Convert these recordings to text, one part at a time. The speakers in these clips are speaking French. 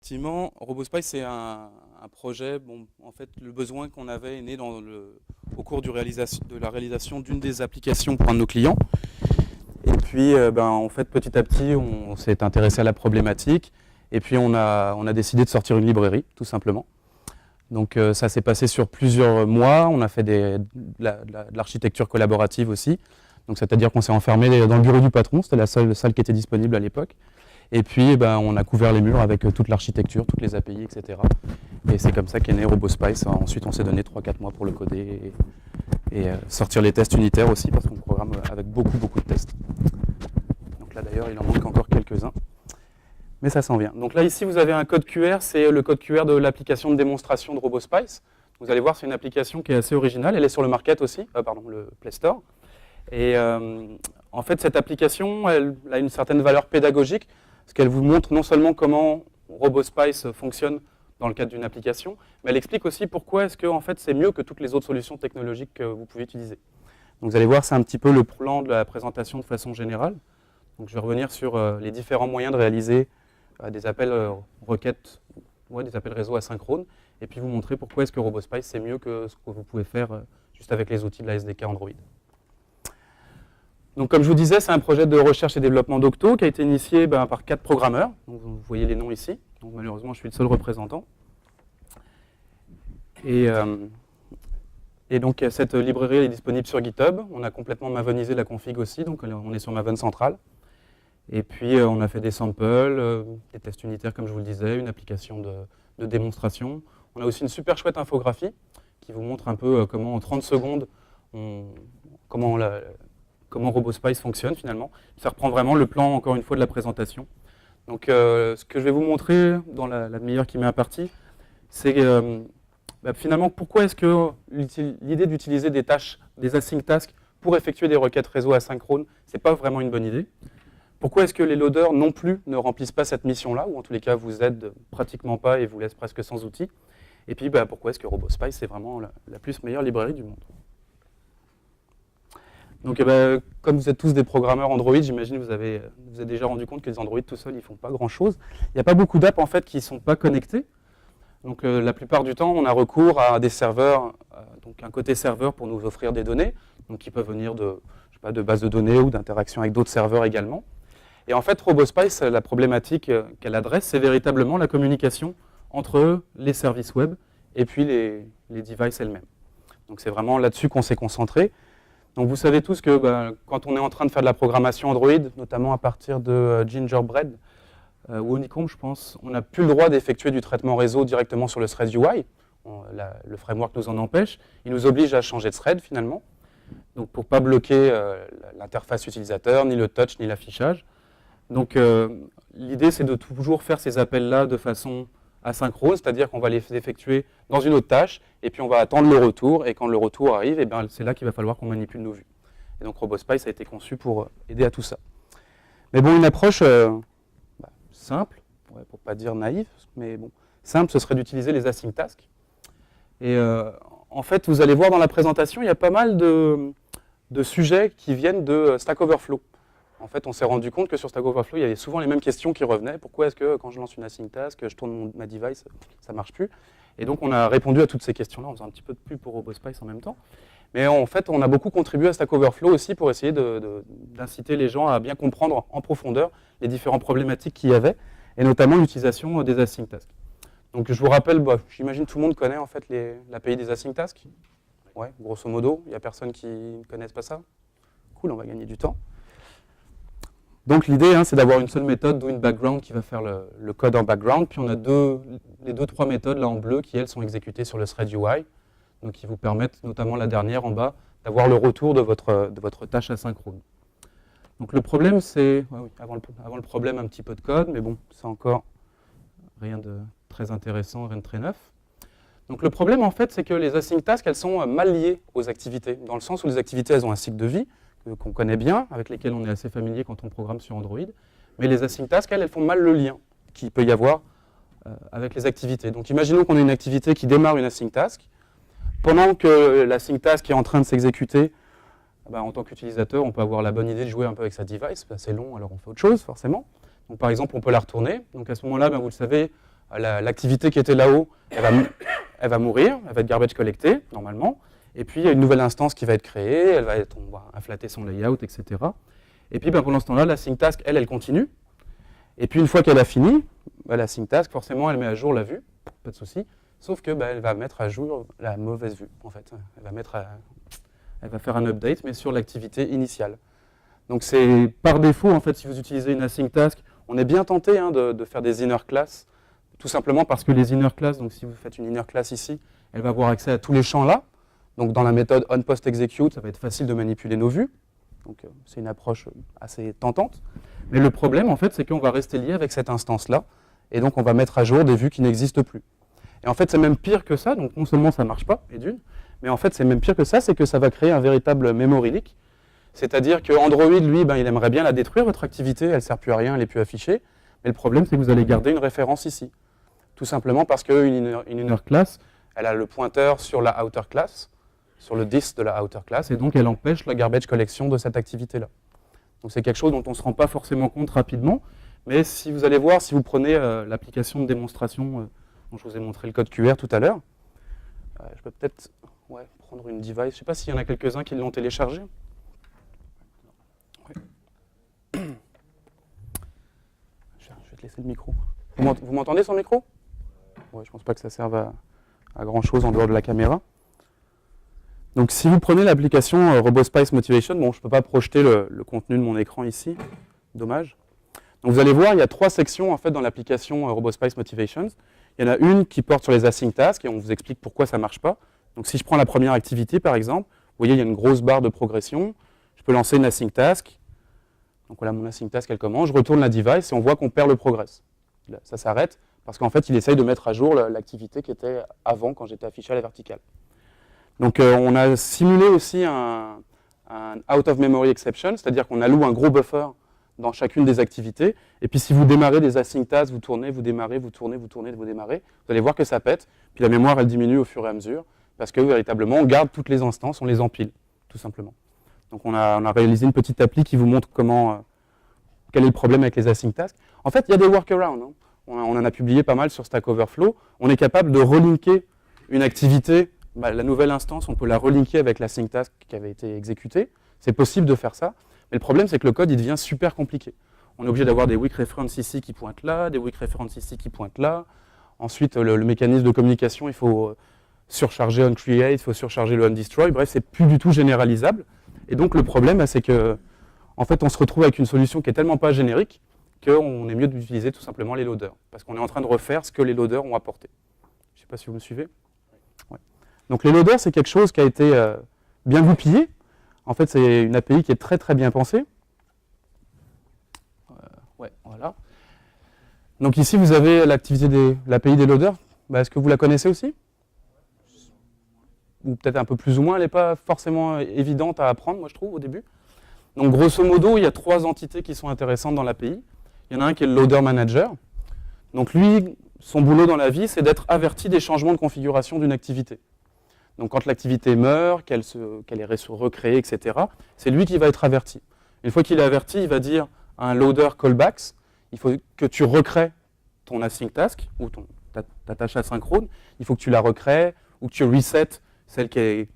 Effectivement, RoboSpice, c'est un projet. Bon, en fait, le besoin qu'on avait est né au cours de la réalisation d'une des applications pour un de nos clients. Et puis, en fait, petit à petit, on s'est intéressé à la problématique. Et puis, on a décidé de sortir une librairie, tout simplement. Donc, ça s'est passé sur plusieurs mois. On a fait de l'architecture collaborative aussi. Donc, c'est-à-dire qu'on s'est enfermé dans le bureau du patron. C'était la seule salle qui était disponible à l'époque. Et puis, on a couvert les murs avec toute l'architecture, toutes les API, etc. Et c'est comme ça qu'est né RoboSpice. Ensuite, on s'est donné 3-4 mois pour le coder et sortir les tests unitaires aussi, parce qu'on programme avec beaucoup de tests. Donc là, d'ailleurs, il en manque encore quelques-uns. Mais ça s'en vient. Donc là, ici, vous avez un code QR. C'est le code QR de l'application de démonstration de RoboSpice. Vous allez voir, c'est une application qui est assez originale. Elle est sur le Market aussi, le Play Store. Et en fait, cette application, elle a une certaine valeur pédagogique, parce qu'elle vous montre non seulement comment RoboSpice fonctionne dans le cadre d'une application, mais elle explique aussi pourquoi est-ce que en fait, c'est mieux que toutes les autres solutions technologiques que vous pouvez utiliser. Donc vous allez voir, c'est un petit peu le plan de la présentation de façon générale. Donc je vais revenir sur les différents moyens de réaliser des appels requêtes, des appels réseau asynchrones, et puis vous montrer pourquoi est-ce que RoboSpice c'est mieux que ce que vous pouvez faire juste avec les outils de la SDK Android. Donc, comme je vous disais, c'est un projet de recherche et développement d'Octo qui a été initié par 4 programmeurs. Donc, vous voyez les noms ici. Donc, malheureusement, je suis le seul représentant. Et donc, cette librairie est disponible sur GitHub. On a complètement mavenisé la config aussi. Donc, on est sur Maven central. Et puis, on a fait des samples, des tests unitaires, comme je vous le disais, une application de démonstration. On a aussi une super chouette infographie qui vous montre un peu comment, en 30 secondes, comment RoboSpice fonctionne finalement. Ça reprend vraiment le plan, encore une fois, de la présentation. Donc ce que je vais vous montrer dans la demi-heure qui m'est impartie, c'est finalement pourquoi est-ce que l'idée d'utiliser des tâches, des async tasks pour effectuer des requêtes réseau asynchrones, ce n'est pas vraiment une bonne idée. Pourquoi est-ce que les loaders non plus ne remplissent pas cette mission-là, ou en tous les cas vous aident pratiquement pas et vous laissent presque sans outils. Et puis pourquoi est-ce que RoboSpice c'est vraiment la plus meilleure librairie du monde. Donc, comme vous êtes tous des programmeurs Android, j'imagine que vous êtes déjà rendu compte que les Android tout seuls, ils ne font pas grand-chose. Il n'y a pas beaucoup d'apps en fait qui ne sont pas connectées. Donc, la plupart du temps, on a recours à des serveurs, donc un côté serveur pour nous offrir des données, donc qui peuvent venir de bases de données ou d'interactions avec d'autres serveurs également. Et en fait, RoboSpice, la problématique qu'elle adresse, c'est véritablement la communication entre les services web et puis les devices elles-mêmes. Donc, c'est vraiment là-dessus qu'on s'est concentré. Donc vous savez tous que quand on est en train de faire de la programmation Android, notamment à partir de Gingerbread ou Honeycomb, je pense, on n'a plus le droit d'effectuer du traitement réseau directement sur le thread UI. Le framework nous en empêche. Il nous oblige à changer de thread finalement, donc pour ne pas bloquer l'interface utilisateur, ni le touch, ni l'affichage. Donc l'idée, c'est de toujours faire ces appels-là de façon asynchrone, c'est-à-dire qu'on va les effectuer dans une autre tâche, et puis on va attendre le retour, et quand le retour arrive, c'est là qu'il va falloir qu'on manipule nos vues. Et donc RoboSpice a été conçu pour aider à tout ça. Mais bon, une approche simple, pour ne pas dire naïve, mais bon, simple, ce serait d'utiliser les async tasks. Et en fait, vous allez voir dans la présentation, il y a pas mal de sujets qui viennent de Stack Overflow. En fait, on s'est rendu compte que sur Stack Overflow, il y avait souvent les mêmes questions qui revenaient. Pourquoi est-ce que quand je lance une async task, je tourne ma device, ça ne marche plus? Et donc, on a répondu à toutes ces questions-là en faisant un petit peu de pub pour RoboSpice en même temps. Mais en fait, on a beaucoup contribué à Stack Overflow aussi pour essayer d'inciter les gens à bien comprendre en profondeur les différentes problématiques qu'il y avait, et notamment l'utilisation des async tasks. Donc, je vous rappelle, j'imagine tout le monde connaît en fait l'API des async tasks. Ouais, grosso modo, il n'y a personne qui ne connaisse pas ça. Cool, on va gagner du temps. Donc l'idée, c'est d'avoir une seule méthode, d'où une background qui va faire le code en background. Puis on a les 2-3 méthodes là en bleu qui, elles, sont exécutées sur le thread UI. Donc qui vous permettent, notamment la dernière en bas, d'avoir le retour de votre tâche asynchrone. Donc le problème, c'est, avant le problème, un petit peu de code, mais bon, c'est encore rien de très intéressant, rien de très neuf. Donc le problème, en fait, c'est que les async tasks, elles sont mal liées aux activités, dans le sens où les activités, elles ont un cycle de vie, qu'on connaît bien, avec lesquels on est assez familier quand on programme sur Android. Mais les async tasks, elles font mal le lien qu'il peut y avoir avec les activités. Donc imaginons qu'on ait une activité qui démarre une async task. Pendant que l'async task est en train de s'exécuter, en tant qu'utilisateur, on peut avoir la bonne idée de jouer un peu avec sa device. C'est long, alors on fait autre chose, forcément. Donc par exemple, on peut la retourner. Donc à ce moment-là, vous le savez, l'activité qui était là-haut, elle va mourir, elle va être garbage collectée, normalement. Et puis, il y a une nouvelle instance qui va être créée, on va inflater son layout, etc. Et puis, pendant ce temps-là, la sync task, elle continue. Et puis, une fois qu'elle a fini, la sync task, forcément, elle met à jour la vue, pas de souci. Sauf que elle va mettre à jour la mauvaise vue, en fait. Elle va faire un update, mais sur l'activité initiale. Donc, c'est par défaut, en fait, si vous utilisez une async task, on est bien tenté de faire des inner classes, tout simplement parce que les inner classes, donc si vous faites une inner class ici, elle va avoir accès à tous les champs là. Donc, dans la méthode onPostExecute, ça va être facile de manipuler nos vues. Donc, c'est une approche assez tentante. Mais le problème, en fait, c'est qu'on va rester lié avec cette instance-là. Et donc, on va mettre à jour des vues qui n'existent plus. Et en fait, c'est même pire que ça. Donc, non seulement ça ne marche pas, et d'une, mais en fait, c'est même pire que ça, c'est que ça va créer un véritable memory leak. C'est-à-dire que Android, lui, il aimerait bien la détruire, votre activité, elle ne sert plus à rien, elle n'est plus affichée. Mais le problème, c'est que vous allez garder une référence ici. Tout simplement parce qu'une inner class, elle a le pointeur sur la outer class, sur le disk de la outer class, et donc elle empêche la garbage collection de cette activité-là. Donc c'est quelque chose dont on ne se rend pas forcément compte rapidement, mais si vous allez voir, si vous prenez l'application de démonstration dont je vous ai montré le code QR tout à l'heure, je peux peut-être prendre une device, je ne sais pas s'il y en a quelques-uns qui l'ont téléchargé. Ouais. Je vais te laisser le micro. Vous m'entendez sans micro? Ouais, je ne pense pas que ça serve à grand-chose en dehors de la caméra. Donc si vous prenez l'application RoboSpice Motivation, bon, je ne peux pas projeter le contenu de mon écran ici, dommage. Donc vous allez voir, il y a 3 sections en fait dans l'application RoboSpice Motivations. Il y en a une qui porte sur les async tasks et on vous explique pourquoi ça ne marche pas. Donc si je prends la première activité par exemple, vous voyez il y a une grosse barre de progression. Je peux lancer une async task. Donc voilà mon async task, elle commence. Je retourne la device et on voit qu'on perd le progress. Là, ça s'arrête parce qu'en fait il essaye de mettre à jour l'activité qui était avant quand j'étais affiché à la verticale. Donc on a simulé aussi un out of memory exception, c'est-à-dire qu'on alloue un gros buffer dans chacune des activités. Et puis si vous démarrez des async tasks, vous tournez, vous démarrez, vous tournez, vous tournez, vous démarrez, vous allez voir que ça pète. Puis la mémoire, elle diminue au fur et à mesure, parce que véritablement, on garde toutes les instances, on les empile, tout simplement. Donc on a réalisé une petite appli qui vous montre quel est le problème avec les async tasks. En fait, il y a des workarounds. Hein. On en a publié pas mal sur Stack Overflow. On est capable de relinker une activité. La nouvelle instance, on peut la relinker avec la sync task qui avait été exécutée. C'est possible de faire ça. Mais le problème, c'est que le code, il devient super compliqué. On est obligé d'avoir des weak references ici qui pointent là, des weak references ici qui pointent là. Ensuite, le mécanisme de communication, il faut surcharger onCreate, il faut surcharger le onDestroy. Bref, c'est plus du tout généralisable. Et donc, le problème, c'est que, en fait, on se retrouve avec une solution qui est tellement pas générique qu'on est mieux d'utiliser tout simplement les loaders. Parce qu'on est en train de refaire ce que les loaders ont apporté. Je ne sais pas si vous me suivez. Ouais. Donc les loaders, c'est quelque chose qui a été bien goupillé. En fait, c'est une API qui est très très bien pensée. Voilà. Donc ici, vous avez l'API des loaders. Est-ce que vous la connaissez aussi? Ou peut-être un peu plus ou moins, elle n'est pas forcément évidente à apprendre, moi je trouve, au début. Donc grosso modo, il y a 3 entités qui sont intéressantes dans l'API. Il y en a un qui est le loader manager. Donc lui, son boulot dans la vie, c'est d'être averti des changements de configuration d'une activité. Donc quand l'activité meurt, qu'elle est recréée, etc., c'est lui qui va être averti. Une fois qu'il est averti, il va dire à un loader callbacks, il faut que tu recrées ton async task, ou ta tâche asynchrone, il faut que tu la recrées, ou que tu resets celle qui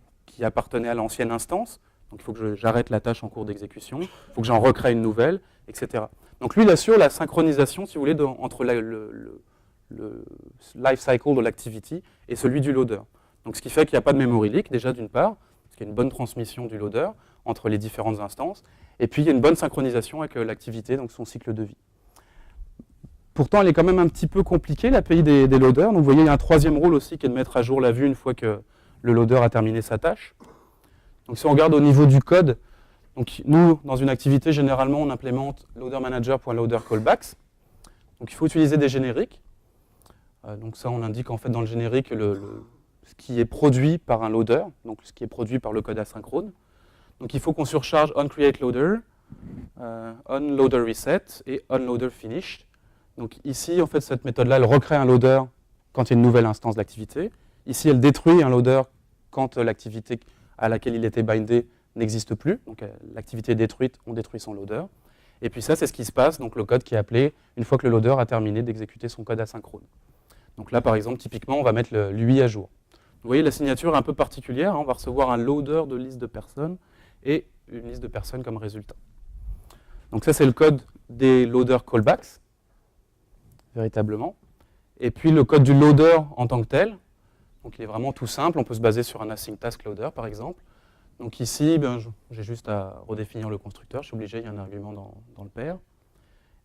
appartenait à l'ancienne instance. Donc il faut que j'arrête la tâche en cours d'exécution, il faut que j'en recrée une nouvelle, etc. Donc lui, il assure la synchronisation, si vous voulez, entre le life cycle de l'activity et celui du loader. Donc ce qui fait qu'il n'y a pas de memory leak, déjà d'une part, parce qu'il y a une bonne transmission du loader entre les différentes instances, et puis il y a une bonne synchronisation avec l'activité, donc son cycle de vie. Pourtant, elle est quand même un petit peu compliquée, l'API des loaders. Donc vous voyez, il y a un 3e rôle aussi qui est de mettre à jour la vue une fois que le loader a terminé sa tâche. Donc si on regarde au niveau du code, donc nous, dans une activité, généralement, on implémente loadermanager.loaderCallbacks. Donc il faut utiliser des génériques. Donc ça, on indique en fait dans le générique ce qui est produit par un loader, donc ce qui est produit par le code asynchrone. Donc il faut qu'on surcharge onCreateLoader, onLoaderReset et onLoaderFinish. Donc ici, en fait, cette méthode-là, elle recrée un loader quand il y a une nouvelle instance d'activité. Ici, elle détruit un loader quand l'activité à laquelle il était bindé n'existe plus. Donc l'activité est détruite, on détruit son loader. Et puis ça, c'est ce qui se passe, donc le code qui est appelé une fois que le loader a terminé d'exécuter son code asynchrone. Donc là, par exemple, typiquement, on va mettre l'UI à jour. Vous voyez, la signature est un peu particulière. On va recevoir un loader de liste de personnes et une liste de personnes comme résultat. Donc ça, c'est le code des loader callbacks, véritablement. Et puis le code du loader en tant que tel. Donc il est vraiment tout simple. On peut se baser sur un async task loader, par exemple. Donc ici, j'ai juste à redéfinir le constructeur. Je suis obligé, il y a un argument dans le pair,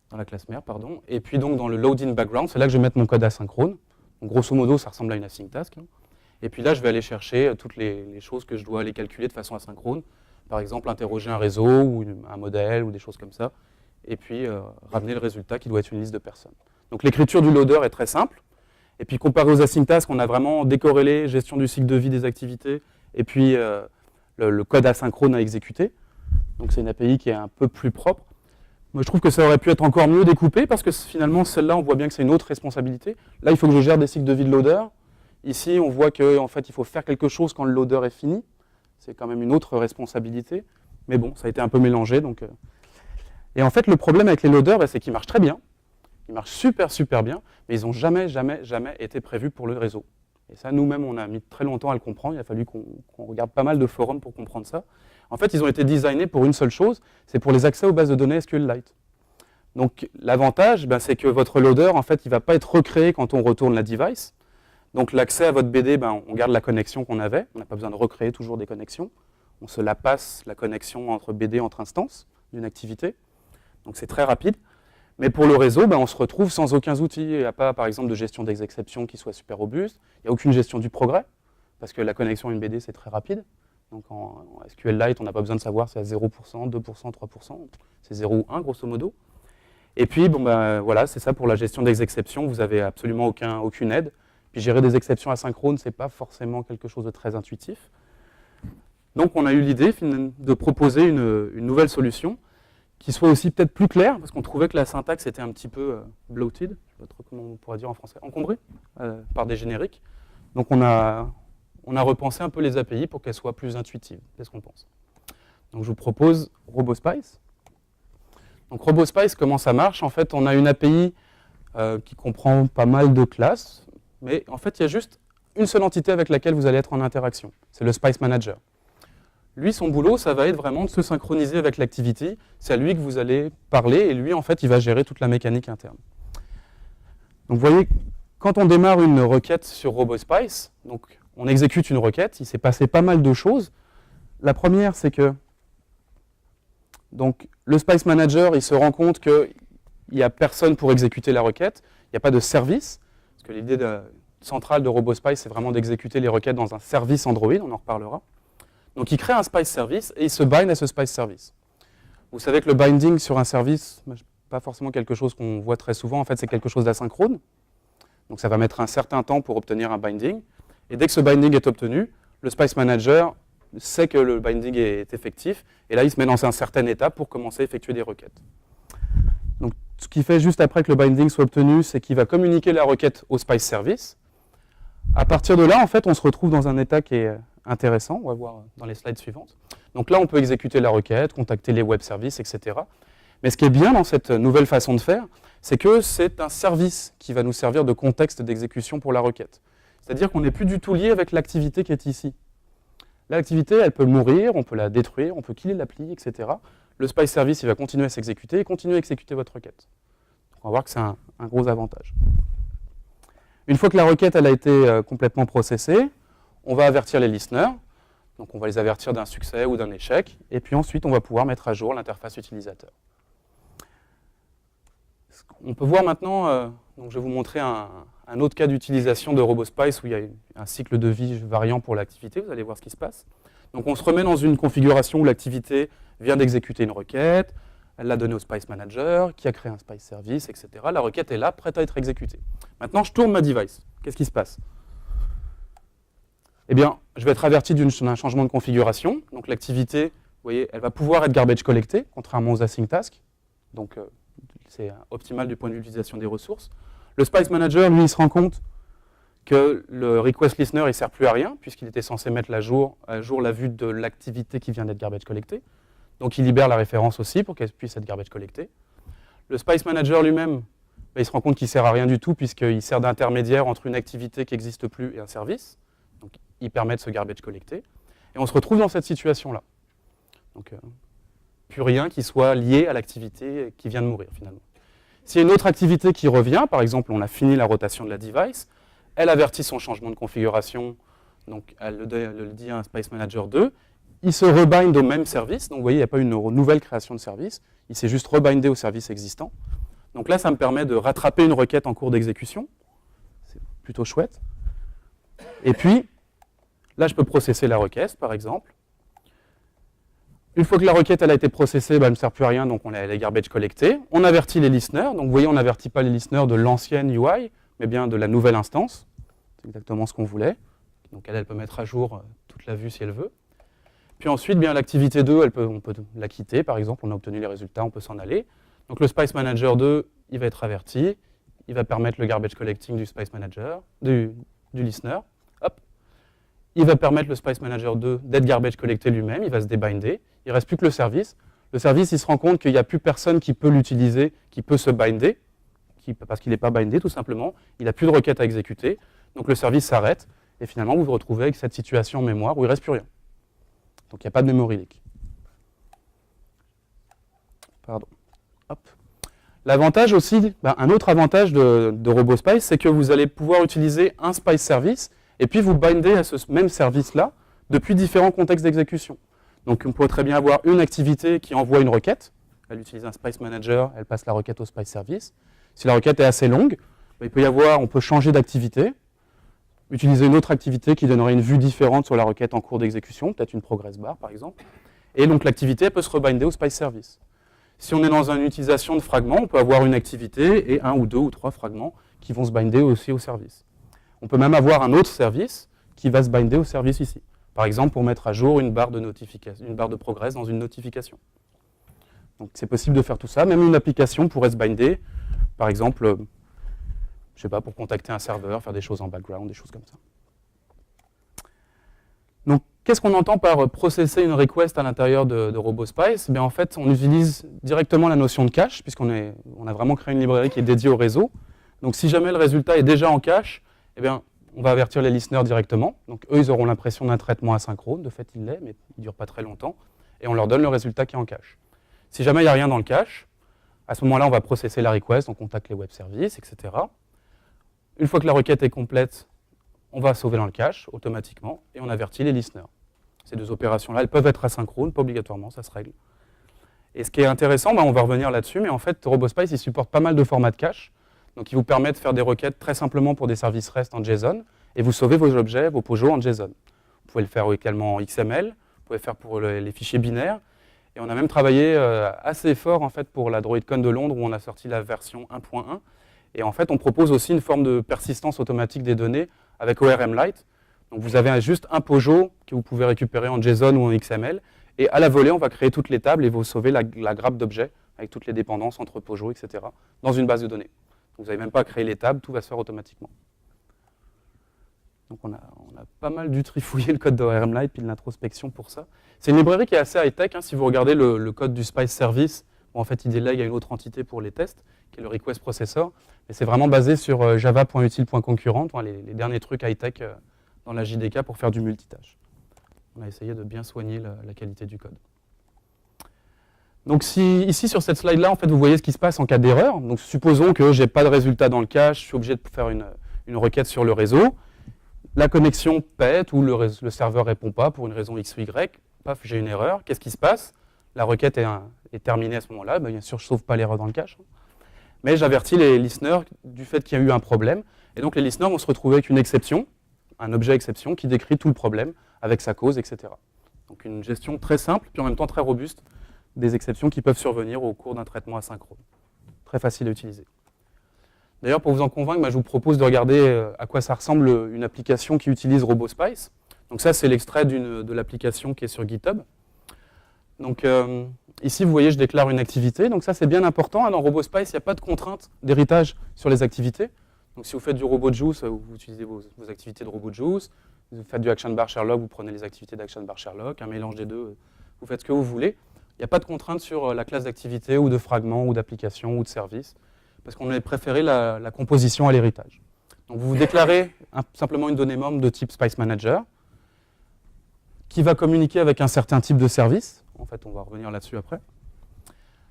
dans la classe mère, pardon. Et puis donc dans le load-in background, c'est là que je vais mettre mon code asynchrone. Donc grosso modo, ça ressemble à une async task. Et puis là, je vais aller chercher toutes les choses que je dois aller calculer de façon asynchrone. Par exemple, interroger un réseau ou un modèle ou des choses comme ça. Et puis ramener le résultat qui doit être une liste de personnes. Donc l'écriture du loader est très simple. Et puis comparé aux async tasks, on a vraiment décorrélé gestion du cycle de vie des activités et puis le code asynchrone à exécuter. Donc c'est une API qui est un peu plus propre. Moi je trouve que ça aurait pu être encore mieux découpé parce que finalement celle-là on voit bien que c'est une autre responsabilité. Là il faut que je gère des cycles de vie de loader. Ici on voit qu'en fait il faut faire quelque chose quand le loader est fini. C'est quand même une autre responsabilité. Mais bon, ça a été un peu mélangé. Et en fait le problème avec les loaders, c'est qu'ils marchent très bien. Ils marchent super bien, mais ils n'ont jamais été prévus pour le réseau. Et ça, nous-mêmes, on a mis très longtemps à le comprendre. Il a fallu qu'on regarde pas mal de forums pour comprendre ça. En fait, ils ont été designés pour une seule chose, c'est pour les accès aux bases de données SQLite. Donc, l'avantage, c'est que votre loader, en fait, il ne va pas être recréé quand on retourne la device. Donc, l'accès à votre BD, on garde la connexion qu'on avait. On n'a pas besoin de recréer toujours des connexions. On se la passe, la connexion entre BD, entre instances d'une activité. Donc, c'est très rapide. Mais pour le réseau, on se retrouve sans aucun outil. Il n'y a pas, par exemple, de gestion des exceptions qui soit super robuste. Il n'y a aucune gestion du progrès, parce que la connexion à une BD, c'est très rapide. Donc en SQLite, on n'a pas besoin de savoir si c'est à 0%, 2%, 3%. C'est 0 ou 1, grosso modo. Et puis, voilà, c'est ça pour la gestion des exceptions. Vous n'avez absolument aucune aide. Puis gérer des exceptions asynchrones, ce n'est pas forcément quelque chose de très intuitif. Donc on a eu l'idée de proposer une nouvelle solution qui soit aussi peut-être plus clair, parce qu'on trouvait que la syntaxe était un petit peu bloated, je ne sais pas trop comment on pourrait dire en français, encombrée par des génériques. Donc on a repensé un peu les API pour qu'elles soient plus intuitives. Qu'est-ce qu'on pense? Donc je vous propose RoboSpice. Donc RoboSpice, comment ça marche? En fait, on a une API qui comprend pas mal de classes, mais en fait, il y a juste une seule entité avec laquelle vous allez être en interaction. C'est le Spice Manager. Lui, son boulot, ça va être vraiment de se synchroniser avec l'activity. C'est à lui que vous allez parler et lui, en fait, il va gérer toute la mécanique interne. Donc, vous voyez, quand on démarre une requête sur RoboSpice, donc on exécute une requête, il s'est passé pas mal de choses. La première, c'est que donc, le Spice Manager, il se rend compte qu'il n'y a personne pour exécuter la requête, il n'y a pas de service, parce que l'idée centrale de RoboSpice, c'est vraiment d'exécuter les requêtes dans un service Android, on en reparlera. Donc il crée un Spice Service et il se bind à ce Spice Service. Vous savez que le binding sur un service, pas forcément quelque chose qu'on voit très souvent, en fait c'est quelque chose d'asynchrone. Donc ça va mettre un certain temps pour obtenir un binding. Et dès que ce binding est obtenu, le Spice Manager sait que le binding est effectif. Et là, il se met dans un certain état pour commencer à effectuer des requêtes. Donc ce qu'il fait juste après que le binding soit obtenu, c'est qu'il va communiquer la requête au Spice Service. À partir de là, en fait, on se retrouve dans un état qui est intéressant, on va voir dans les slides suivantes. Donc là, on peut exécuter la requête, contacter les web services, etc. Mais ce qui est bien dans cette nouvelle façon de faire, c'est que c'est un service qui va nous servir de contexte d'exécution pour la requête. C'est-à-dire qu'on n'est plus du tout lié avec l'activité qui est ici. L'activité, elle peut mourir, on peut la détruire, on peut killer l'appli, etc. Le Spice Service, il va continuer à s'exécuter et continuer à exécuter votre requête. Donc on va voir que c'est un gros avantage. Une fois que la requête elle a été complètement processée, on va avertir les listeners, donc on va les avertir d'un succès ou d'un échec, et puis ensuite on va pouvoir mettre à jour l'interface utilisateur. On peut voir maintenant, donc je vais vous montrer un autre cas d'utilisation de RoboSpice où il y a un cycle de vie variant pour l'activité, vous allez voir ce qui se passe. Donc on se remet dans une configuration où l'activité vient d'exécuter une requête, elle l'a donnée au Spice Manager, qui a créé un Spice Service, etc. La requête est là, prête à être exécutée. Maintenant je tourne ma device, qu'est-ce qui se passe ? Eh bien, je vais être averti d'un changement de configuration. Donc l'activité, vous voyez, elle va pouvoir être garbage collectée, contrairement aux async tasks. Donc c'est optimal du point de vue de l'utilisation des ressources. Le Spice Manager, lui, il se rend compte que le request listener, il ne sert plus à rien, puisqu'il était censé mettre à jour la vue de l'activité qui vient d'être garbage collectée. Donc il libère la référence aussi pour qu'elle puisse être garbage collectée. Le Spice Manager lui-même ben, il se rend compte qu'il ne sert à rien du tout puisqu'il sert d'intermédiaire entre une activité qui n'existe plus et un service. Donc, il permet de se garbage collecter. Et on se retrouve dans cette situation-là. Donc, plus rien qui soit lié à l'activité qui vient de mourir, finalement. S'il y a une autre activité qui revient, par exemple, on a fini la rotation de la device, elle avertit son changement de configuration, donc elle le dit à un Spice Manager 2, il se rebind au même service, donc vous voyez, il n'y a pas une nouvelle création de service, il s'est juste rebindé au service existant. Donc là, ça me permet de rattraper une requête en cours d'exécution, c'est plutôt chouette. Et puis, là, je peux processer la requête, par exemple. Une fois que la requête elle a été processée, bah, elle ne sert plus à rien, donc on les garbage collectés. On avertit les listeners, donc vous voyez, on n'avertit pas les listeners de l'ancienne UI, mais bien de la nouvelle instance. C'est exactement ce qu'on voulait. Donc elle peut mettre à jour toute la vue si elle veut. Puis ensuite, bien l'activité 2, on peut la quitter, par exemple, on a obtenu les résultats, on peut s'en aller. Donc le Spice Manager 2, il va être averti, il va permettre le garbage collecting du Spice Manager, du listener. Hop. Il va permettre le Spice Manager 2 d'être garbage collecté lui-même, il va se débinder. Il ne reste plus que le service. Le service, il se rend compte qu'il n'y a plus personne qui peut l'utiliser, qui peut se binder, parce qu'il n'est pas bindé tout simplement. Il n'a plus de requête à exécuter. Donc le service s'arrête. Et finalement, vous vous retrouvez avec cette situation en mémoire où il ne reste plus rien. Donc il n'y a pas de memory leak. Pardon. Hop. L'avantage aussi, un autre avantage de RoboSpice, c'est que vous allez pouvoir utiliser un Spice service et puis vous binder à ce même service-là depuis différents contextes d'exécution. Donc on peut très bien avoir une activité qui envoie une requête, elle utilise un Spice Manager, elle passe la requête au Spice Service. Si la requête est assez longue, on peut changer d'activité, utiliser une autre activité qui donnerait une vue différente sur la requête en cours d'exécution, peut-être une progress bar par exemple, et donc l'activité peut se rebinder au Spice Service. Si on est dans une utilisation de fragments, on peut avoir une activité et un ou deux ou trois fragments qui vont se binder aussi au service. On peut même avoir un autre service qui va se binder au service ici. Par exemple, pour mettre à jour une barre de notification, une barre de progress dans une notification. Donc c'est possible de faire tout ça. Même une application pourrait se binder, par exemple, je ne sais pas, pour contacter un serveur, faire des choses en background, des choses comme ça. Donc qu'est-ce qu'on entend par processer une request à l'intérieur de RoboSpice? En fait, on utilise directement la notion de cache, puisqu'on a vraiment créé une librairie qui est dédiée au réseau. Donc si jamais le résultat est déjà en cache, on va avertir les listeners directement. Donc eux, ils auront l'impression d'un traitement asynchrone. De fait, il l'est, mais il ne dure pas très longtemps. Et on leur donne le résultat qui est en cache. Si jamais il n'y a rien dans le cache, à ce moment-là, on va processer la request, on contacte les web services, etc. Une fois que la requête est complète, on va sauver dans le cache automatiquement et on avertit les listeners. Ces deux opérations-là, elles peuvent être asynchrones, pas obligatoirement, ça se règle. Et ce qui est intéressant, on va revenir là-dessus, mais en fait, RoboSpice, il supporte pas mal de formats de cache. Donc, il vous permet de faire des requêtes très simplement pour des services REST en JSON et vous sauvez vos objets, vos POJO en JSON. Vous pouvez le faire également en XML, vous pouvez le faire pour les fichiers binaires. Et on a même travaillé assez fort en fait, pour la DroidCon de Londres où on a sorti la version 1.1. Et en fait, on propose aussi une forme de persistance automatique des données avec ORM Lite. Donc, vous avez juste un POJO que vous pouvez récupérer en JSON ou en XML. Et à la volée, on va créer toutes les tables et vous sauvez la grappe d'objets avec toutes les dépendances entre POJO, etc. dans une base de données. Vous n'avez même pas à créer les tables, tout va se faire automatiquement. Donc on a pas mal dû trifouiller le code d'ORM Lite puis de l'introspection pour ça. C'est une librairie qui est assez high-tech. Si vous regardez le code du Spice Service, en fait il délègue à une autre entité pour les tests, qui est le Request Processor. Mais c'est vraiment basé sur java.util.concurrent, les derniers trucs high-tech dans la JDK pour faire du multitâche. On a essayé de bien soigner la qualité du code. Donc ici, sur cette slide-là, en fait, vous voyez ce qui se passe en cas d'erreur. Donc supposons que je n'ai pas de résultat dans le cache, je suis obligé de faire une requête sur le réseau. La connexion pète ou le serveur ne répond pas pour une raison X ou Y. Paf, j'ai une erreur. Qu'est-ce qui se passe? La requête est terminée à ce moment-là. Bien sûr, je ne sauve pas l'erreur dans le cache. Mais j'avertis les listeners du fait qu'il y a eu un problème. Et donc les listeners vont se retrouver avec une exception, un objet exception qui décrit tout le problème avec sa cause, etc. Donc une gestion très simple, puis en même temps très robuste des exceptions qui peuvent survenir au cours d'un traitement asynchrone. Très facile à utiliser. D'ailleurs, pour vous en convaincre, je vous propose de regarder à quoi ça ressemble une application qui utilise RoboSpice. Donc ça, c'est l'extrait de l'application qui est sur GitHub. Donc ici, vous voyez, je déclare une activité. Donc ça, c'est bien important. Dans RoboSpice, il n'y a pas de contrainte d'héritage sur les activités. Donc si vous faites du RoboJuice, vous utilisez vos activités de RoboJuice. Vous faites du ActionBar Sherlock, vous prenez les activités d'ActionBar Sherlock. Un mélange des deux, vous faites ce que vous voulez. Il n'y a pas de contrainte sur la classe d'activité ou de fragment ou d'application ou de service. parce qu'on avait préféré la composition à l'héritage. Donc vous déclarez simplement une donnée membre de type Spice Manager, qui va communiquer avec un certain type de service. En fait, on va revenir là-dessus après.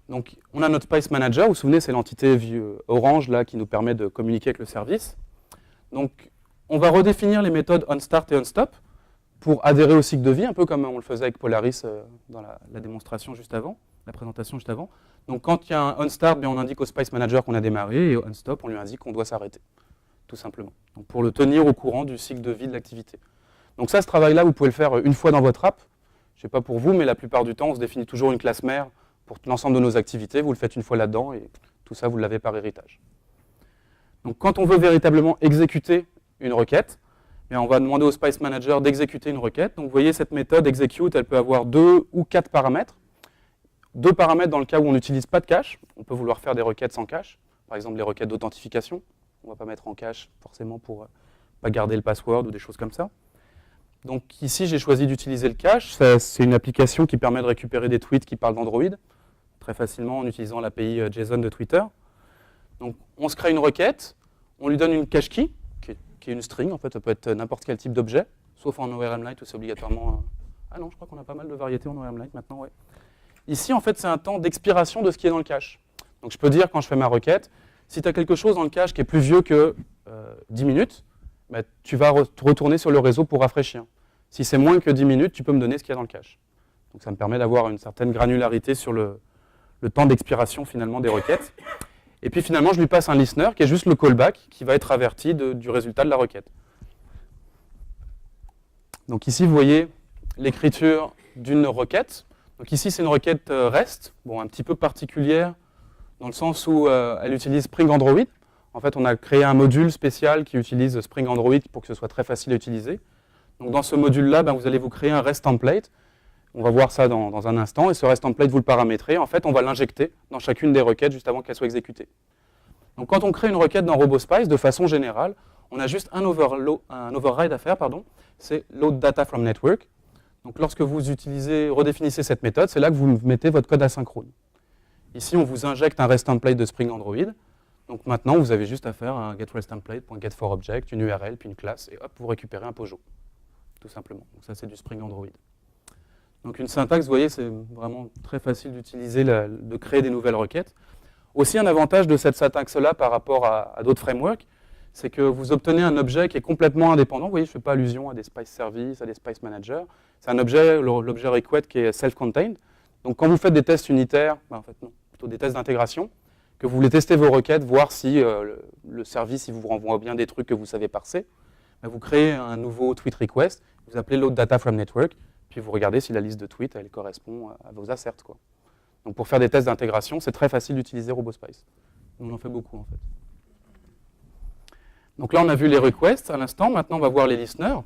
Donc, on a notre Spice Manager. Vous vous souvenez, c'est l'entité orange là, qui nous permet de communiquer avec le service. Donc, on va redéfinir les méthodes onStart et onStop pour adhérer au cycle de vie, un peu comme on le faisait avec Polaris dans la démonstration juste avant, la présentation juste avant. Donc, quand il y a un onStart, on indique au Spice Manager qu'on a démarré, et au onStop, on lui indique qu'on doit s'arrêter, tout simplement. Donc, pour le tenir au courant du cycle de vie de l'activité. Donc ça, ce travail-là, vous pouvez le faire une fois dans votre app. Je ne sais pas pour vous, mais la plupart du temps, on se définit toujours une classe mère pour l'ensemble de nos activités. Vous le faites une fois là-dedans et tout ça, vous l'avez par héritage. Donc quand on veut véritablement exécuter une requête, on va demander au Spice Manager d'exécuter une requête. Donc vous voyez, cette méthode execute, elle peut avoir 2 ou 4 paramètres. 2 paramètres dans le cas où on n'utilise pas de cache. On peut vouloir faire des requêtes sans cache. Par exemple, les requêtes d'authentification. On ne va pas mettre en cache forcément pour ne pas garder le password ou des choses comme ça. Donc ici, j'ai choisi d'utiliser le cache. C'est une application qui permet de récupérer des tweets qui parlent d'Android, très facilement en utilisant l'API JSON de Twitter. Donc on se crée une requête, on lui donne une cache key, qui est une string, en fait, ça peut être n'importe quel type d'objet, sauf en ORMLite où c'est obligatoirement... Ah non, je crois qu'on a pas mal de variétés en ORMLite maintenant, ouais. Ici, en fait, c'est un temps d'expiration de ce qui est dans le cache. Donc je peux dire, quand je fais ma requête, si tu as quelque chose dans le cache qui est plus vieux que 10 minutes, tu vas retourner sur le réseau pour rafraîchir. Si c'est moins que 10 minutes, tu peux me donner ce qu'il y a dans le cache. Donc ça me permet d'avoir une certaine granularité sur le temps d'expiration finalement des requêtes. Et puis finalement, je lui passe un listener qui est juste le callback qui va être averti du résultat de la requête. Donc ici, vous voyez l'écriture d'une requête. Donc ici, c'est une requête REST, un petit peu particulière dans le sens où elle utilise Spring Android. En fait, on a créé un module spécial qui utilise Spring Android pour que ce soit très facile à utiliser. Donc dans ce module-là, vous allez vous créer un REST template. On va voir ça dans un instant. Et ce REST template, vous le paramétrez. En fait, on va l'injecter dans chacune des requêtes juste avant qu'elle soit exécutée. Donc quand on crée une requête dans RoboSpice, de façon générale, on a juste un override à faire, c'est load data from network. Donc lorsque vous redéfinissez cette méthode, c'est là que vous mettez votre code asynchrone. Ici, on vous injecte un REST template de Spring Android. Donc maintenant, vous avez juste à faire un getRESTTemplate.getForObject, une URL, puis une classe, et hop, vous récupérez un POJO, tout simplement. Donc ça, c'est du Spring Android. Donc une syntaxe, vous voyez, c'est vraiment très facile d'utiliser, de créer des nouvelles requêtes. Aussi, un avantage de cette syntaxe-là par rapport à d'autres frameworks, c'est que vous obtenez un objet qui est complètement indépendant. Vous voyez, je ne fais pas allusion à des Spice Services, à des Spice Managers. C'est un objet, l'objet request, qui est self-contained. Donc quand vous faites des tests unitaires, en fait non, plutôt des tests d'intégration, que vous voulez tester vos requêtes, voir si le service il vous renvoie bien des trucs que vous savez parser, vous créez un nouveau tweet request, vous appelez load data from network, puis vous regardez si la liste de tweets elle correspond à vos asserts, quoi. Donc pour faire des tests d'intégration, c'est très facile d'utiliser RoboSpice. On en fait beaucoup en fait. Donc là on a vu les requests à l'instant, maintenant on va voir les listeners.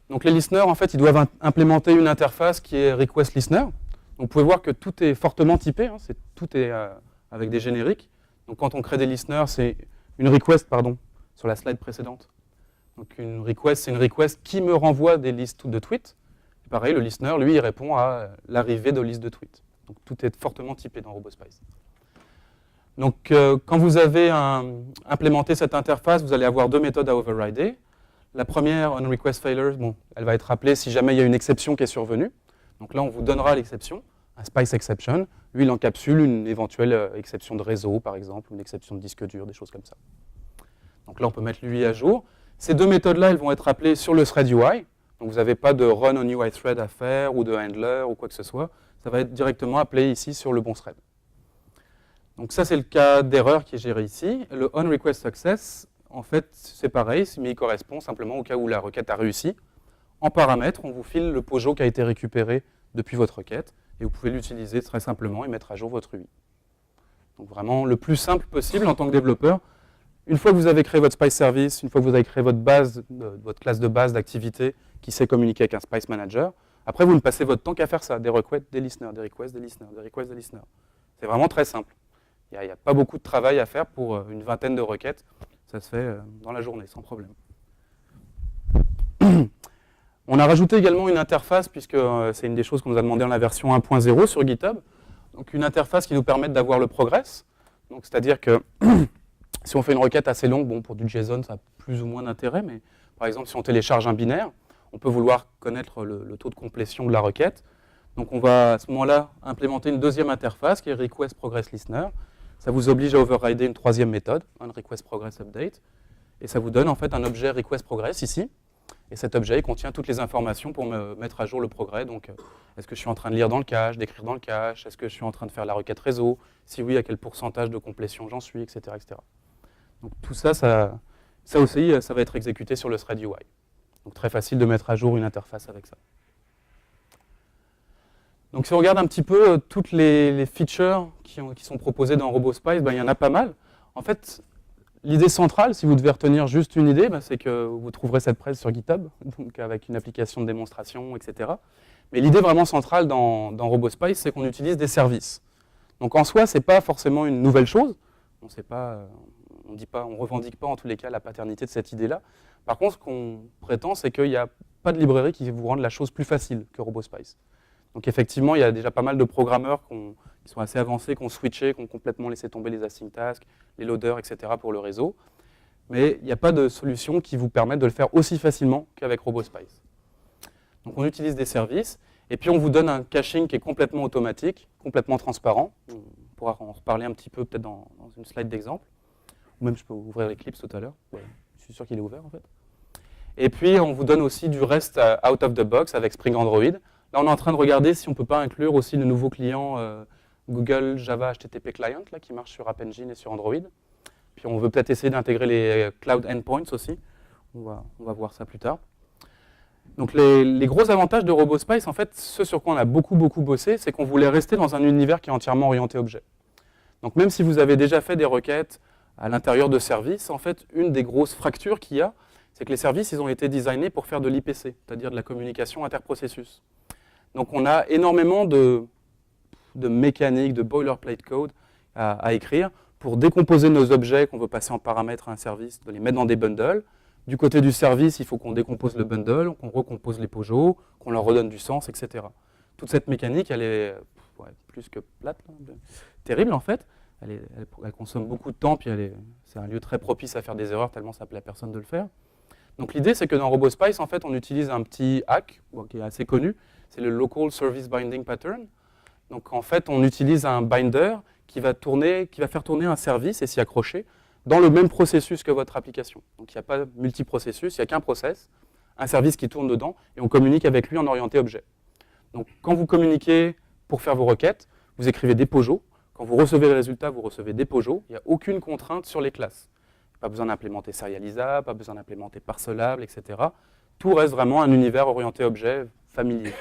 Donc les listeners en fait ils doivent implémenter une interface qui est request listener. Donc vous pouvez voir que tout est fortement typé, tout est avec des génériques. Donc quand on crée des listeners, c'est une request, sur la slide précédente. Donc une request, c'est une request qui me renvoie des listes de tweets. Et pareil, le listener, lui, il répond à l'arrivée de listes de tweets. Donc tout est fortement typé dans RoboSpice. Donc quand vous avez implémenté cette interface, vous allez avoir 2 méthodes à overrider. La première, onRequestFailure, elle va être appelée si jamais il y a une exception qui est survenue. Donc là, on vous donnera l'exception, un Spice Exception. Lui, il encapsule une éventuelle exception de réseau, par exemple, une exception de disque dur, des choses comme ça. Donc là, on peut mettre l'UI à jour. Ces 2 méthodes-là, elles vont être appelées sur le thread UI. Donc vous n'avez pas de run on UI thread à faire, ou de handler, ou quoi que ce soit. Ça va être directement appelé ici sur le bon thread. Donc ça, c'est le cas d'erreur qui est géré ici. Le onRequestSuccess, en fait, c'est pareil, mais il correspond simplement au cas où la requête a réussi. En paramètre, on vous file le POJO qui a été récupéré depuis votre requête, et vous pouvez l'utiliser très simplement et mettre à jour votre UI. Donc vraiment le plus simple possible en tant que développeur. Une fois que vous avez créé votre Spice Service, une fois que vous avez créé votre classe de base d'activité qui sait communiquer avec un Spice Manager, après vous ne passez votre temps qu'à faire ça, des requests, des listeners, des requests, des listeners, des requests, des listeners. C'est vraiment très simple. Il n'y a pas beaucoup de travail à faire pour une vingtaine de requêtes. Ça se fait dans la journée, sans problème. On a rajouté également une interface, puisque c'est une des choses qu'on nous a demandé dans la version 1.0 sur GitHub. Donc une interface qui nous permet d'avoir le progress. Donc, c'est-à-dire que si on fait une requête assez longue, bon, pour du JSON, ça a plus ou moins d'intérêt, mais par exemple, si on télécharge un binaire, on peut vouloir connaître le taux de complétion de la requête. Donc, on va à ce moment-là implémenter une deuxième interface qui est Request Progress Listener. Ça vous oblige à overrider une troisième méthode, un Request Progress Update, et ça vous donne en fait un objet Request Progress ici. Et cet objet contient toutes les informations pour me mettre à jour le progrès. Donc, est-ce que je suis en train de lire dans le cache, d'écrire dans le cache? Est-ce que je suis en train de faire la requête réseau? Si oui, à quel pourcentage de complétion j'en suis, etc., etc. Donc, tout ça, ça aussi, ça va être exécuté sur le thread UI. Donc, très facile de mettre à jour une interface avec ça. Donc, si on regarde un petit peu toutes les features qui sont proposées dans RoboSpice, ben, il y en a pas mal. En fait, l'idée centrale, si vous devez retenir juste une idée, c'est que vous trouverez cette presse sur GitHub, donc avec une application de démonstration, etc. Mais l'idée vraiment centrale dans RoboSpice, c'est qu'on utilise des services. Donc en soi, ce n'est pas forcément une nouvelle chose. On ne revendique pas en tous les cas la paternité de cette idée-là. Par contre, ce qu'on prétend, c'est qu'il n'y a pas de librairie qui vous rende la chose plus facile que RoboSpice. Donc effectivement, il y a déjà pas mal de programmeurs qui sont assez avancés, qui ont switché, qui ont complètement laissé tomber les async tasks, les loaders, etc. pour le réseau. Mais il n'y a pas de solution qui vous permette de le faire aussi facilement qu'avec RoboSpice. Donc on utilise des services, et puis on vous donne un caching qui est complètement automatique, complètement transparent. On pourra en reparler un petit peu peut-être dans une slide d'exemple. Ou même je peux ouvrir Eclipse tout à l'heure. Ouais, je suis sûr qu'il est ouvert en fait. Et puis on vous donne aussi du reste out of the box avec Spring Android. Là, on est en train de regarder si on ne peut pas inclure aussi le nouveau client Google Java HTTP Client là, qui marche sur App Engine et sur Android. Puis on veut peut-être essayer d'intégrer les Cloud Endpoints aussi. On va voir ça plus tard. Donc les gros avantages de RoboSpice, en fait, ce sur quoi on a beaucoup bossé, c'est qu'on voulait rester dans un univers qui est entièrement orienté objet. Donc même si vous avez déjà fait des requêtes à l'intérieur de services, en fait, une des grosses fractures qu'il y a, c'est que les services, ils ont été designés pour faire de l'IPC, c'est-à-dire de la communication interprocessus. Donc on a énormément de mécanique, de boilerplate code à écrire pour décomposer nos objets qu'on veut passer en paramètres à un service, de les mettre dans des bundles. Du côté du service, il faut qu'on décompose le bundle, qu'on recompose les POJO, qu'on leur redonne du sens, etc. Toute cette mécanique, elle est plus que plate, terrible en fait. Elle consomme beaucoup de temps, puis c'est un lieu très propice à faire des erreurs, tellement ça plaît à personne de le faire. Donc l'idée, c'est que dans RoboSpice, en fait, on utilise un petit hack qui est assez connu, c'est le Local Service Binding Pattern. Donc en fait, on utilise un binder qui va faire tourner un service et s'y accrocher dans le même processus que votre application. Donc il n'y a pas multiprocessus, il n'y a qu'un process, un service qui tourne dedans, et on communique avec lui en orienté objet. Donc quand vous communiquez pour faire vos requêtes, vous écrivez des POJO. Quand vous recevez le résultat, vous recevez des POJO. Il n'y a aucune contrainte sur les classes. Pas besoin d'implémenter serialisable, pas besoin d'implémenter parcelable, etc. Tout reste vraiment un univers orienté objet familier.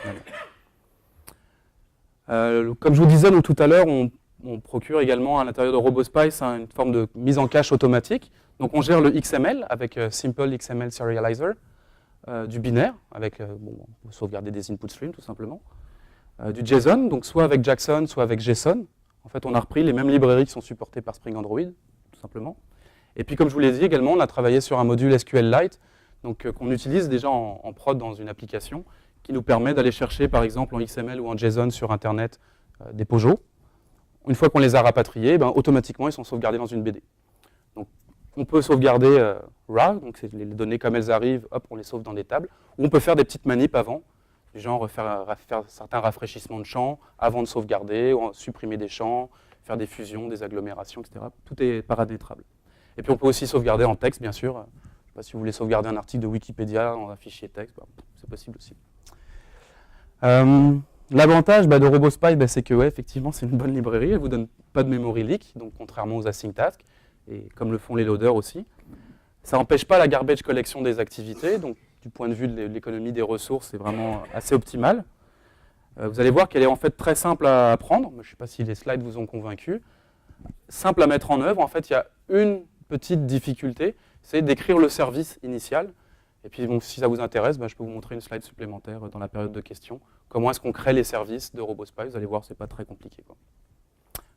Comme je vous disais tout à l'heure, on procure également à l'intérieur de RoboSpice une forme de mise en cache automatique. Donc on gère le XML avec Simple XML Serializer, du binaire, avec on peut sauvegarder des input streams tout simplement, du JSON, donc soit avec Jackson, soit avec JSON. En fait, on a repris les mêmes librairies qui sont supportées par Spring Android, tout simplement. Et puis, comme je vous l'ai dit également, on a travaillé sur un module SQLite, donc qu'on utilise déjà en prod dans une application, qui nous permet d'aller chercher, par exemple, en XML ou en JSON sur Internet, des POJO. Une fois qu'on les a rapatriés, automatiquement, ils sont sauvegardés dans une BD. Donc, on peut sauvegarder raw, donc c'est les données comme elles arrivent, hop, on les sauve dans des tables, ou on peut faire des petites manips avant, genre faire certains rafraîchissements de champs avant de sauvegarder, ou supprimer des champs, faire des fusions, des agglomérations, etc. Tout est paramétrable. Et puis on peut aussi sauvegarder en texte, bien sûr. Je ne sais pas si vous voulez sauvegarder un article de Wikipédia dans un fichier texte, c'est possible aussi. L'avantage de RoboSpice, c'est que effectivement, c'est une bonne librairie, elle ne vous donne pas de memory leak, donc contrairement aux async tasks, et comme le font les loaders aussi. Ça n'empêche pas la garbage collection des activités, donc du point de vue de l'économie des ressources, c'est vraiment assez optimal. Vous allez voir qu'elle est en fait très simple à apprendre, je ne sais pas si les slides vous ont convaincu. Simple à mettre en œuvre, en fait, il y a une petite difficulté, c'est d'écrire le service initial. Et puis bon, si ça vous intéresse, je peux vous montrer une slide supplémentaire dans la période de questions. Comment est-ce qu'on crée les services de RoboSpice? Vous allez voir, c'est pas très compliqué, quoi.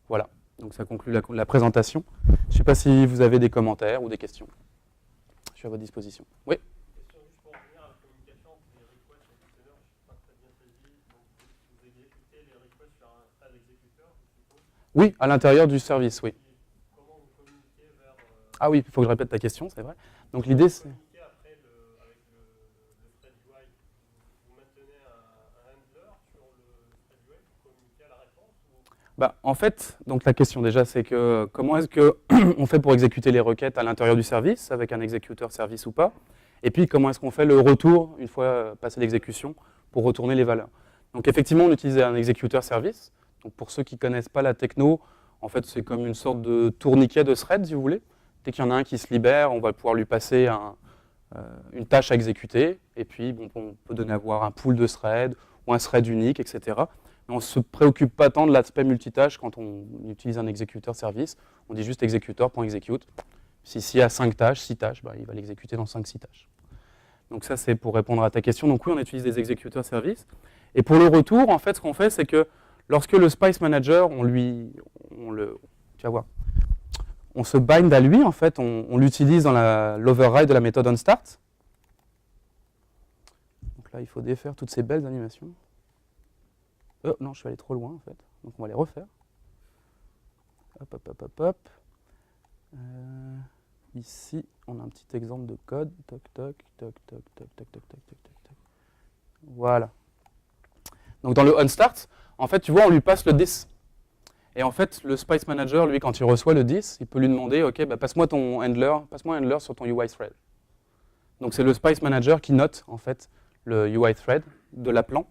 Voilà, donc ça conclut la présentation. Je ne sais pas si vous avez des commentaires ou des questions. Je suis à votre disposition. Oui. Question juste pour revenir à la communication entre les requests et les containers, je ne suis pas très bien saisi. Donc vous exécutez les requests sur un stade exécuteur, je suppose? Oui, à l'intérieur du service, oui. Ah oui, il faut que je répète ta question, c'est vrai. Donc l'idée, c'est... Communiquer après avec le thread UI, vous maintenez un handler sur le thread UI pour communiquer à la réponse ou... Bah, en fait, donc la question déjà, c'est que comment est-ce que on fait pour exécuter les requêtes à l'intérieur du service, avec un exécuteur service ou pas, et puis comment est-ce qu'on fait le retour, une fois passé l'exécution, pour retourner les valeurs. Donc effectivement, on utilise un exécuteur service. Donc pour ceux qui ne connaissent pas la techno, en fait, c'est comme une sorte de tourniquet de thread, si vous voulez. Dès qu'il y en a un qui se libère, on va pouvoir lui passer une tâche à exécuter, et puis bon, on peut donner à voir un pool de threads, ou un thread unique, etc. Mais on ne se préoccupe pas tant de l'aspect multitâche quand on utilise un exécuteur service. On dit juste exécuteur.execute. S'il y a 5 tâches, 6 tâches, bah, il va l'exécuter dans 5-6 tâches. Donc ça, c'est pour répondre à ta question. Donc oui, on utilise des exécuteurs service. Et pour le retour, en fait, ce qu'on fait, c'est que lorsque le Spice Manager, tu vas voir, on se bind à lui, en fait, on l'utilise dans l'override de la méthode onStart. Donc là, il faut défaire toutes ces belles animations. Oh non, je suis allé trop loin, en fait. Donc on va les refaire. Hop, hop, hop, hop, hop. Ici, on a un petit exemple de code. Toc, toc, toc, toc, toc, toc, toc, toc, toc, toc, toc. Voilà. Donc dans le onStart, en fait, tu vois, on lui passe le 10. Et en fait, le Spice Manager, lui, quand il reçoit le 10, il peut lui demander, OK, bah, passe-moi un handler sur ton UI thread. Donc c'est le Spice Manager qui note, en fait, le UI thread de l'appelant.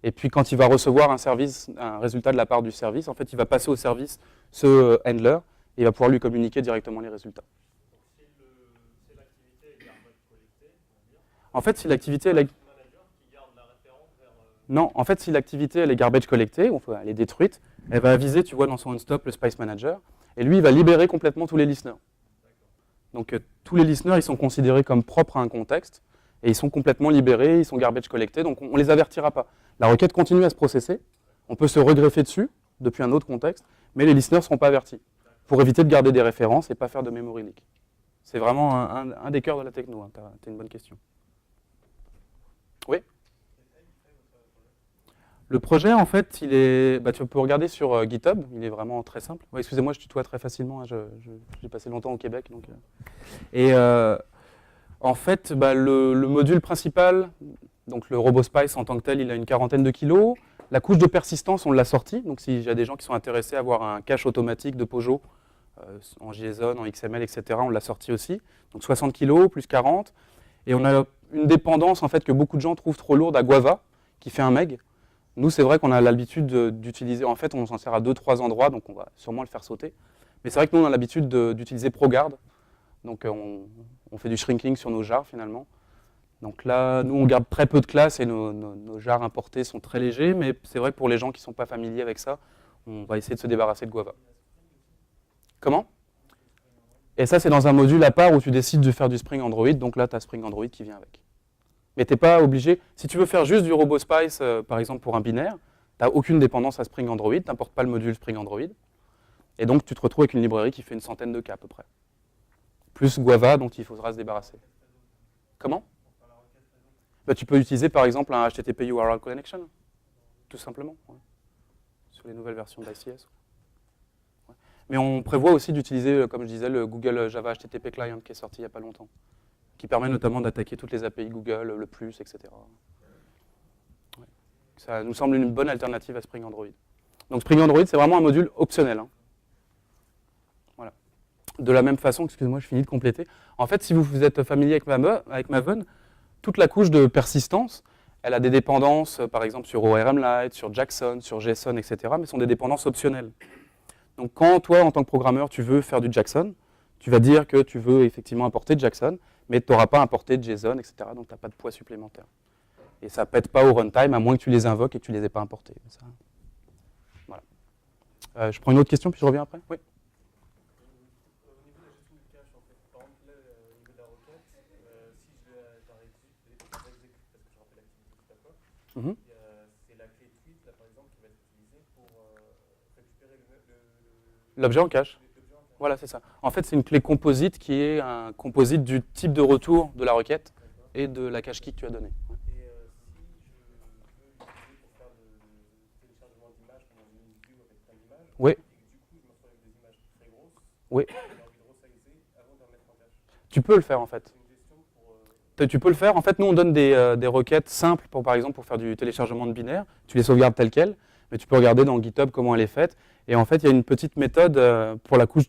Et puis quand il va recevoir un résultat de la part du service, en fait, il va passer au service ce handler et il va pouvoir lui communiquer directement les résultats. Donc si l'activité est garbage collectée, on va dire, En fait, si l'activité elle est... le manager qui garde la référence vers... Non, en fait, si l'activité elle est garbage collectée, elle est détruite, elle va aviser, tu vois, dans son onStop le Spice Manager, et lui, il va libérer complètement tous les listeners. Donc tous les listeners, ils sont considérés comme propres à un contexte, et ils sont complètement libérés, ils sont garbage collectés, donc on ne les avertira pas. La requête continue à se processer, on peut se regreffer dessus, depuis un autre contexte, mais les listeners ne seront pas avertis, pour éviter de garder des références et pas faire de memory leak. C'est vraiment un des cœurs de la techno, hein. T'as une bonne question. Oui ? Le projet, en fait, tu peux regarder sur GitHub, il est vraiment très simple. Ouais, excusez-moi, je tutoie très facilement, hein, j'ai passé longtemps au Québec. Donc, Et en fait, le module principal, donc le RoboSpice en tant que tel, il a une quarantaine de kilos. La couche de persistance, on l'a sortie. Donc s'il y a des gens qui sont intéressés à avoir un cache automatique de Pojo, en JSON, en XML, etc., on l'a sorti aussi. Donc 60 kilos plus 40. Et on a une dépendance en fait, que beaucoup de gens trouvent trop lourde à Guava, qui fait 1 meg. Nous, c'est vrai qu'on a l'habitude d'utiliser, en fait, on s'en sert à 2-3 endroits, donc on va sûrement le faire sauter. Mais c'est vrai que nous, on a l'habitude d'utiliser ProGuard. Donc on fait du shrinking sur nos jars finalement. Donc là, nous, on garde très peu de classes et nos jars importés sont très légers, mais c'est vrai que pour les gens qui ne sont pas familiers avec ça, on va essayer de se débarrasser de Guava. Comment ? Et ça, c'est dans un module à part où tu décides de faire du Spring Android, donc là, tu as Spring Android qui vient avec. Mais tu n'es pas obligé. Si tu veux faire juste du RoboSpice, par exemple pour un binaire, tu n'as aucune dépendance à Spring Android, tu n'importes pas le module Spring Android. Et donc, tu te retrouves avec une librairie qui fait une centaine de cas à peu près. Plus Guava, dont il faudra se débarrasser. Comment ? Tu peux utiliser par exemple un HTTP URL Connection, tout simplement, ouais, sur les nouvelles versions d'ICS. Ouais. Mais on prévoit aussi d'utiliser, comme je disais, le Google Java HTTP Client qui est sorti il n'y a pas longtemps, qui permet notamment d'attaquer toutes les API Google, le plus, etc. Ouais. Ça nous semble une bonne alternative à Spring Android. Donc Spring Android, c'est vraiment un module optionnel. Hein. Voilà. De la même façon, excusez-moi, je finis de compléter. En fait, si vous êtes familier avec Maven, toute la couche de persistance, elle a des dépendances, par exemple sur ORMLite, sur Jackson, sur JSON, etc., mais sont des dépendances optionnelles. Donc quand toi, en tant que programmeur, tu veux faire du Jackson, tu vas dire que tu veux effectivement importer Jackson, mais tu n'auras pas importé JSON, etc., donc tu n'as pas de poids supplémentaire. Et ça ne pète pas au runtime, à moins que tu les invoques et que tu ne les aies pas importés. Ça... Voilà. Je prends une autre question, puis je reviens après. Oui. C'est la clé tweet, là, par exemple, qui va être utilisée pour récupérer l'objet en cache. Voilà, c'est ça. En fait, c'est une clé composite qui est un composite du type de retour de la requête et de la cache key que tu as donnée. Ouais. Et si je veux l'utiliser pour faire le téléchargement d'images dans une view avec plein d'images, oui. et que du coup je me retrouve avec des images très grosses, oui. j'ai envie de resizer avant Tu peux le faire en fait. Tu peux le faire. En fait, nous, on donne des requêtes simples, pour, par exemple, pour faire du téléchargement de binaire. Tu les sauvegardes telles quelles, mais tu peux regarder dans GitHub comment elle est faite. Et en fait, il y a une petite méthode pour la couche.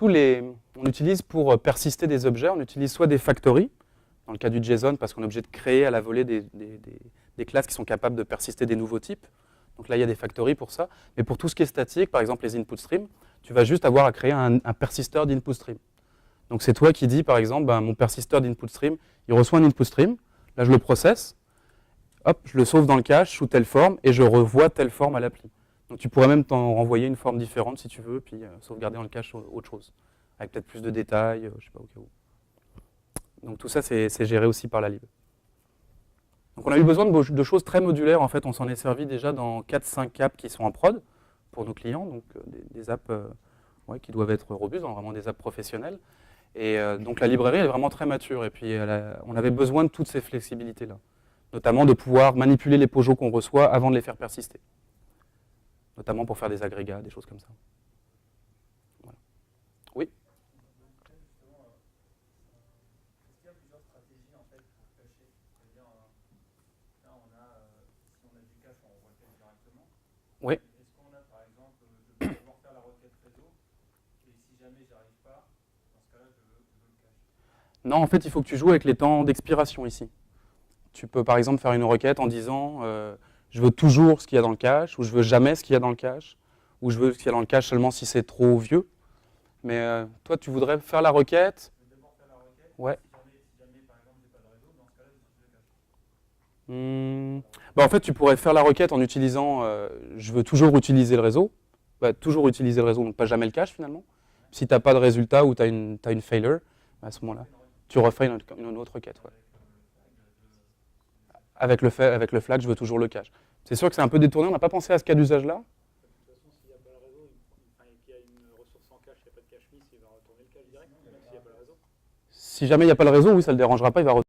On utilise pour persister des objets, on utilise soit des factories, dans le cas du JSON, parce qu'on est obligé de créer à la volée des classes qui sont capables de persister des nouveaux types. Donc là, il y a des factories pour ça. Mais pour tout ce qui est statique, par exemple les input streams, tu vas juste avoir à créer un persisteur d'input stream. Donc c'est toi qui dis, par exemple, mon persisteur d'input stream, il reçoit un input stream, là je le processe, hop, je le sauve dans le cache sous telle forme, et je revois telle forme à l'appli. Donc tu pourrais même t'en renvoyer une forme différente si tu veux, puis sauvegarder dans le cache autre chose, avec peut-être plus de détails, je sais pas, au cas où. Donc tout ça, c'est géré aussi par la lib. Donc on a eu besoin de choses très modulaires, en fait, on s'en est servi déjà dans 4-5 apps qui sont en prod pour nos clients, donc des apps qui doivent être robustes, vraiment des apps professionnelles. Et donc la librairie elle est vraiment très mature, et puis on avait besoin de toutes ces flexibilités-là, notamment de pouvoir manipuler les POJO qu'on reçoit avant de les faire persister, notamment pour faire des agrégats, des choses comme ça. Voilà. Oui. Oui. Est-ce qu'on a par exemple, je vais devoir faire la requête réseau, et si jamais j'y arrive pas, dans ce cas-là, je veux le cache? Non, en fait, il faut que tu joues avec les temps d'expiration ici. Tu peux par exemple faire une requête en disant je veux toujours ce qu'il y a dans le cache, ou je veux jamais ce qu'il y a dans le cache, ou je veux ce qu'il y a dans le cache seulement si c'est trop vieux. Mais toi, tu voudrais faire la requête. Je vais d'abord faire la requête. Ouais. Si jamais par exemple, j'ai pas de réseau, dans ce cas-là, je le cache. En fait, tu pourrais faire la requête en utilisant je veux toujours utiliser le réseau. Toujours utiliser le réseau, donc pas jamais le cache finalement. Si tu n'as pas de résultat ou tu as une failure, à ce moment-là, tu refais une autre requête. Ouais. Avec le flag, je veux toujours le cache. C'est sûr que c'est un peu détourné, on n'a pas pensé à ce cas d'usage-là. De toute façon, s'il n'y a pas le réseau, et qu'il y a une ressource en cache, il n'y a pas de cache miss, il va retourner le cache direct, même s'il n'y a pas le réseau. Si jamais il n'y a pas le réseau, oui, ça ne le dérangera pas, il va